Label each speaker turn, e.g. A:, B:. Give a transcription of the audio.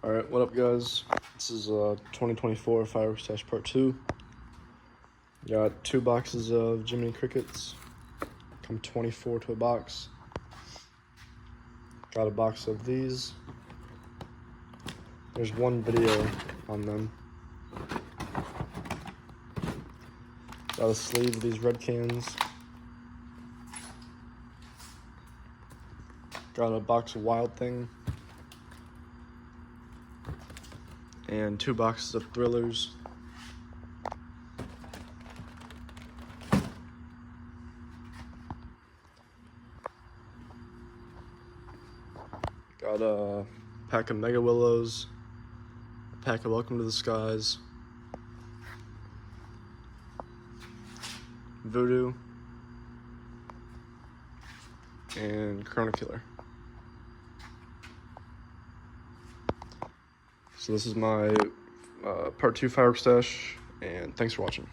A: Alright, what up guys? This is 2024 Firework Stash Part 2. Got 2 boxes of Jiminy Crickets. Come 24 to a box. Got a box of these. There's one video on them. Got a sleeve of these red cans. Got a box of Wild Thing. And 2 boxes of Thrillers. Got a pack of Mega Willows, a pack of Welcome to the Skies, Voodoo, and Chrono Killer. So this is my Part 2 Firework Stash, and thanks for watching.